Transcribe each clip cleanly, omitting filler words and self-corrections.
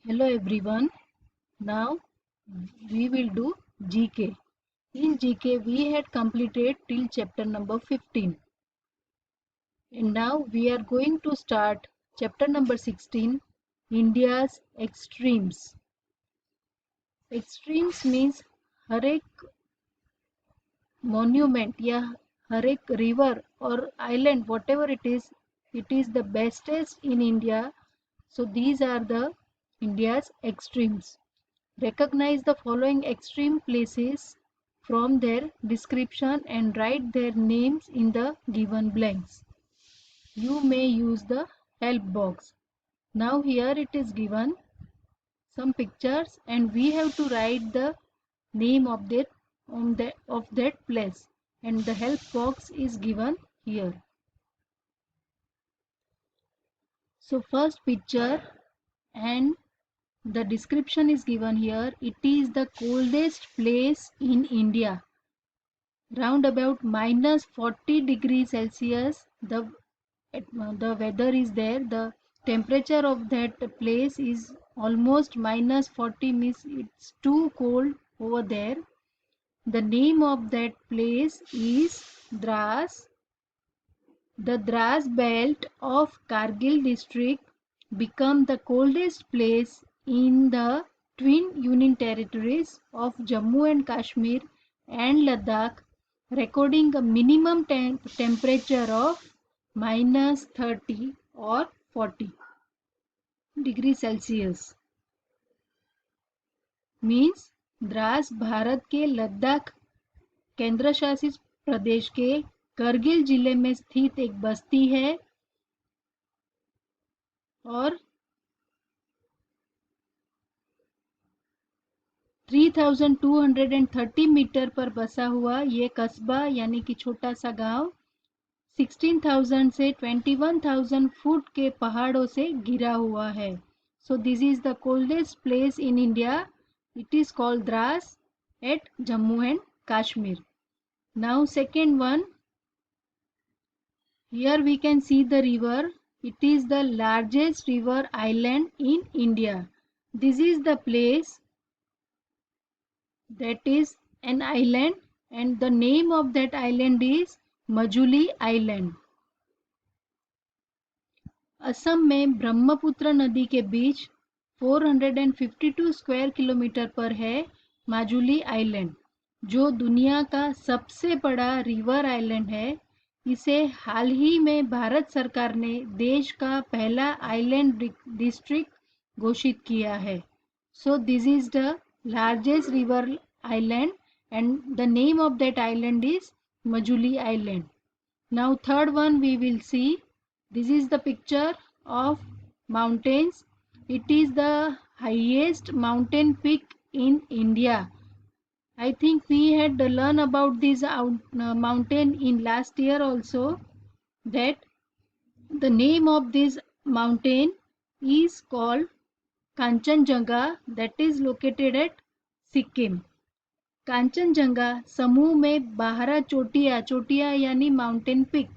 Hello everyone. Now we will do GK. In GK we had completed till chapter number 15. And now we are going to start chapter number 16, India's extremes. Extremes means हर एक monument या हर एक river or island, whatever it is the bestest in India. So these are the India's extremes. Recognize the following extreme places from their description and write their names in the given blanks. You may use the help box. Now here it is given some pictures and we have to write the name of that place, and the help box is given here. So first picture, and the description is given here. It is the coldest place in India. Round about -40 degrees Celsius, the weather is there. The temperature of that place is almost -40, means it's too cold over there. The name of that place is Dras. The Dras belt of Kargil district become the coldest place in the twin union territories of Jammu and Kashmir and Ladakh, recording a minimum temperature of -30 or 40 degrees Celsius. Means Dras Bharat के लद्दाख केंद्र शासित प्रदेश के करगिल जिले में स्थित एक बस्ती है और 3230 मीटर पर बसा हुआ ये कस्बा यानी कि छोटा सा गांव 16,000 से 21,000 फुट के पहाड़ों से घिरा हुआ है. So this is the coldest place in India. It is called Dras at Jammu and Kashmir. Now second one, here we can see the river. It is the largest river island in India. This is the place that is an island and the name of that island is Majuli Island. Assam में ब्रह्मपुत्र नदी के बीच 452 square kilometre पर है Majuli island, जो दुनिया का सबसे बड़ा रिवर आइलैंड है. इसे हाल ही में भारत सरकार ने देश का पहला आइलैंड डिस्ट्रिक्ट घोषित किया है. So this is the largest river island and the name of that island is Majuli Island. Now third one we will see. This is the picture of mountains. It is the highest mountain peak in India. I think we had learned about this mountain in last year also, that the name of this mountain is called Kanchenjunga, that is located at Sikkim. Kanchenjunga समूह में 12 चोटियां यानी mountain pick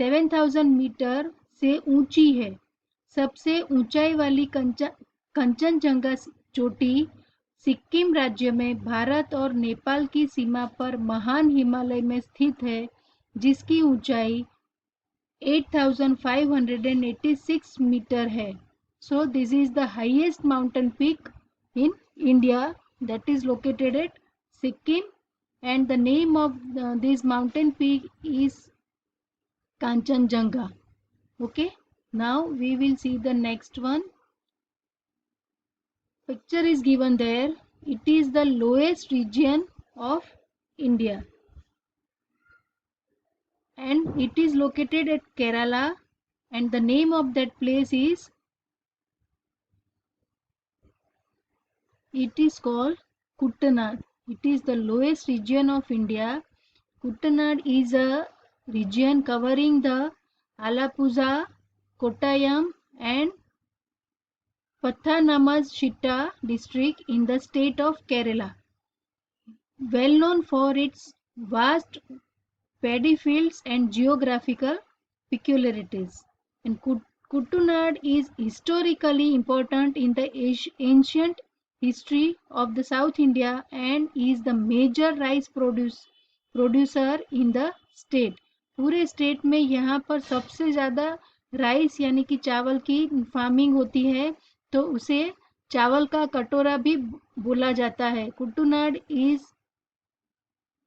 7,000 metre से ऊंची है. सबसे ऊंचाई वाली कंचनजंगा चोटी सिक्किम राज्य में भारत और नेपाल की सीमा पर महान हिमालय में स्थित है, जिसकी ऊंचाई 8,586 मीटर है. So this is the highest mountain peak in India, that is located at Sikkim, and the name of this mountain peak is Kanchenjunga. Okay, now we will see the next one. Picture is given there. It is the lowest region of India and it is located at Kerala, and the name of that place is called Kuttanad. It is the lowest region of India. Kuttanad is a region covering the Alappuzha, Kottayam and Pathanamthitta district in the state of Kerala. Well known for its vast paddy fields and geographical peculiarities. And Kuttanad is historically important in the ancient history of the South India and is the major rice producer in the state. पूरे state में यहाँ पर सबसे ज़्यादा rice यानी कि चावल की फार्मिंग होती है, तो उसे चावल का कटोरा भी बोला जाता है. Kuttanad is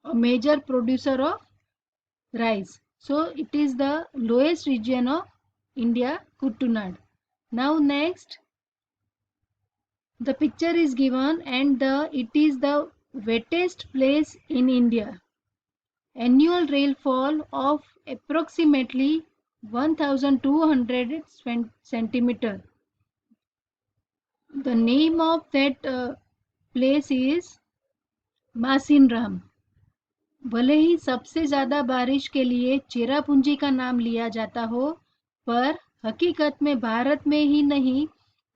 a major producer of rice. So it is the lowest region of India, Kuttanad. Now next, the picture is given and it is the wettest place in India. Annual rainfall of approximately 1200 centimeter. The name of that place is Masinram. भले ही सबसे ज़्यादा बारिश के लिए चेरापूंजी का नाम लिया जाता हो, पर हकीकत में भारत में ही नहीं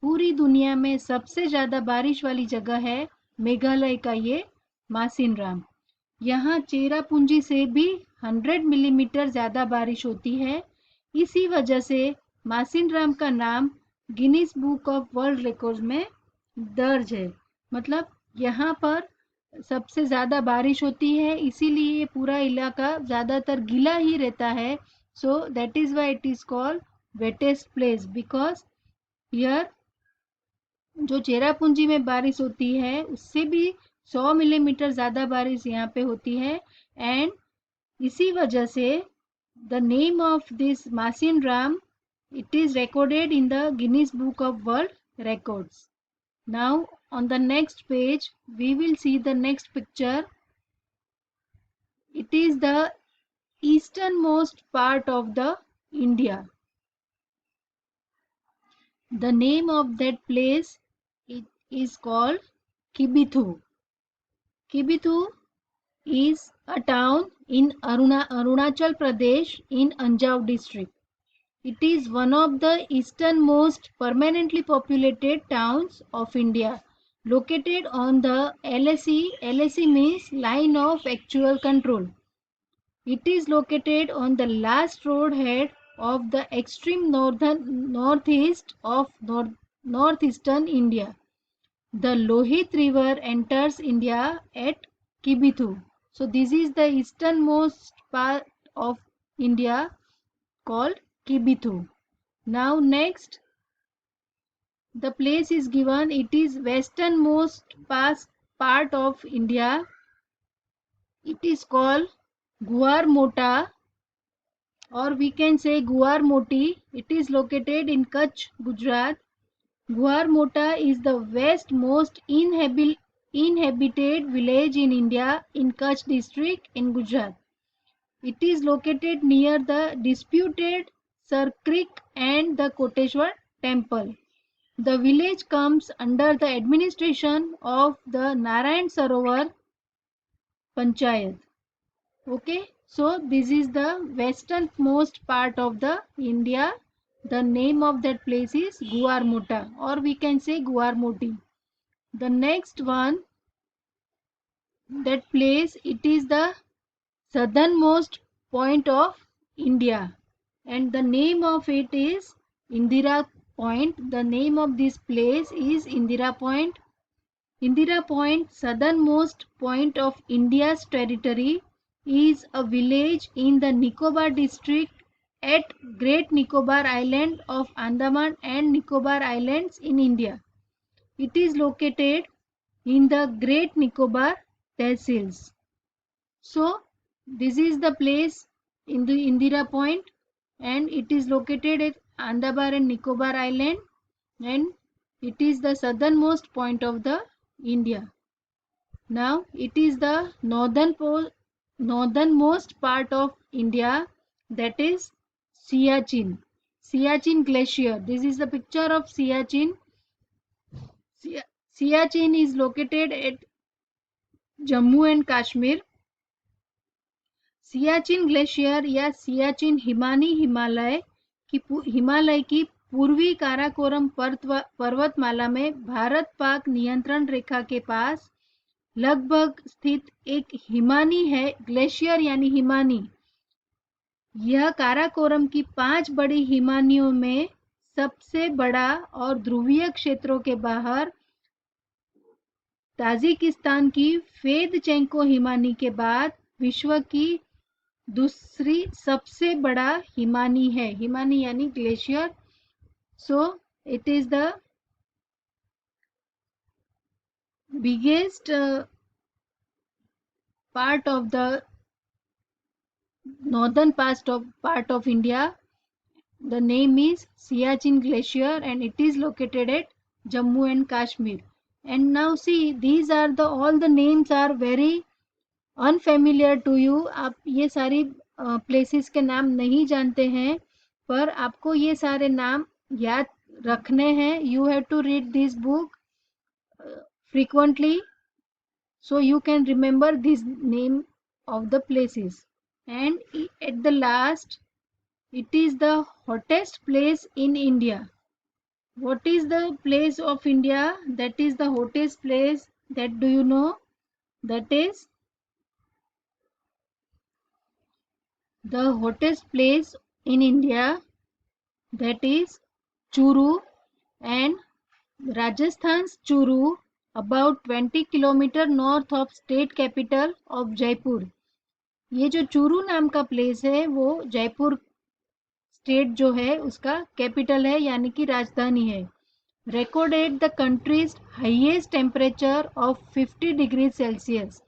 पूरी दुनिया में सबसे ज़्यादा बारिश वाली जगह है मेघालय का ये मासिनराम. यहाँ चेरापूंजी से भी 100 मिलीमीटर ज़्यादा बारिश होती है. इसी वजह से मासिनराम का नाम Guinness book of world record में दर्ज है. मतलब यहाँ पर सबसे ज़्यादा बारिश होती है, इसीलिए ये पूरा इलाका ज़्यादातर गीला ही रहता है. So that is why it is called wettest place, because here जो चेरापूंजी में बारिश होती है उससे भी 100 मिलीमीटर ज़्यादा बारिश यहाँ पे होती है. एंड इसी वजह से the name of this Mawsynram it is recorded in the Guinness book of world records. Now on the next page we will see the next picture. It is the easternmost part of the India. The name of that place it is called Kibithu. Kibithu is a town in Arunachal Pradesh in Anjaw district. It is one of the easternmost permanently populated towns of India, located on the LAC. LAC means line of actual control. It is located on the last road head of the extreme northeast of northeastern India. The Lohit River enters India at Kibithu. So this is the easternmost part of India called Kibithu. Now next, the place is given. It is westernmost part of India. It is called Guar Mota, or we can say Guar Moti. It is located in Kutch, Gujarat. Guar Mota is the westmost inhabited village in India in Kutch district in Gujarat. It is located near the disputed Sar Creek and the Koteshwar temple. The village comes under the administration of the Narayan Sarovar Panchayat. Okay, so this is the westernmost part of the India. The name of that place is Guar Mota, or we can say Guar Moti. The next one, that place, it is the southernmost point of India, and the name of it is Indira Point. The name of this place is Indira Point. Indira Point, southernmost point of India's territory, is a village in the Nicobar district at Great Nicobar Island of Andaman and Nicobar Islands in India. It is located in the Great Nicobar Tehsils. So this is the place in the Indira Point, and it is located at Andaman and Nicobar Island, and it is the southernmost point of the India. Now it is the northernmost part of India, that is Siachen. Siachen Glacier. This is the picture of Siachen. Siachen is located at Jammu and Kashmir. Siachen glacier या सियाचिन हिमालय की पूर्वी काराकोरम पर्वतमाला में भारत पाक नियंत्रण रेखा के पास लगभग स्थित एक हिमानी है. ग्लेशियर यानी हिमानी. यह काराकोरम की 5 बड़ी हिमानियों में सबसे बड़ा और ध्रुवीय क्षेत्रों के बाहर ताजिकिस्तान की फेदचेंको हिमानी के बाद विश्व की दूसरी सबसे बड़ा हिमानी है. हिमानी यानी glacier. So it is the biggest part of the northern part of India. The name is Siachen Glacier and it is located at Jammu and Kashmir. And now see, these are the all the names are very unfamiliar to you. आप ये सारी places के नाम नहीं जानते हैं, पर आपको ये सारे नाम याद रखने हैं. You have to read this book frequently so you can remember this name of the places. And at the last, it is the hottest place in India. What is the place of India that is the hottest place? That do you know? That is the hottest place in India, that is Churu, and Rajasthan's Churu, about 20 kilometer north of state capital of Jaipur. ये जो चूरू नाम का place है वो Jaipur state जो है उसका capital है यानी कि राजधानी है. recorded the country's highest temperature of 50 degree Celsius.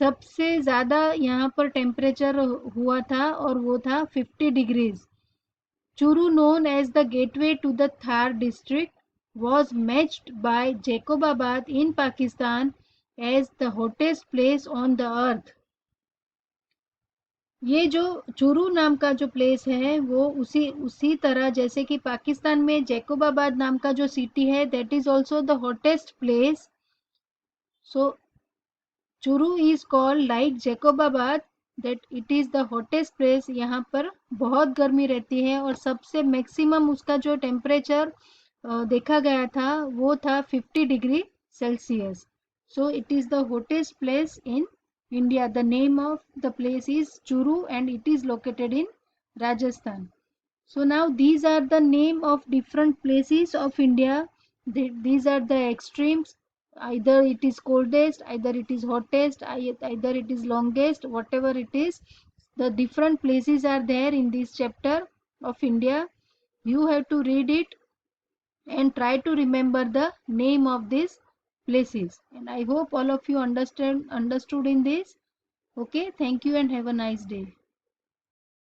सबसे ज़्यादा यहाँ पर टेम्परेचर हुआ था और वो था 50 degrees. Churu known as the gateway to the Thar district was matched by Jacobabad in Pakistan as the hottest place on the earth. ये जो चूरू नाम का जो प्लेस है वो उसी तरह जैसे कि पाकिस्तान में जैकोबाबाद नाम का जो सिटी है that is also the hottest place. So Churu is called like Jacobabad that it is the hottest place. यहाँ पर बहुत गर्मी रहती है और सबसे मैक्सिमम उसका जो टेम्परेचर देखा गया था वो था 50 degree Celsius. So it is the hottest place in India. The name of the place is Churu and it is located in Rajasthan. So now these are the name of different places of India. These are the extremes. Either it is coldest, either it is hottest, either it is longest, whatever it is. The different places are there in this chapter of India. You have to read it and try to remember the name of these places. And I hope all of you understood in this. Okay, thank you and have a nice day.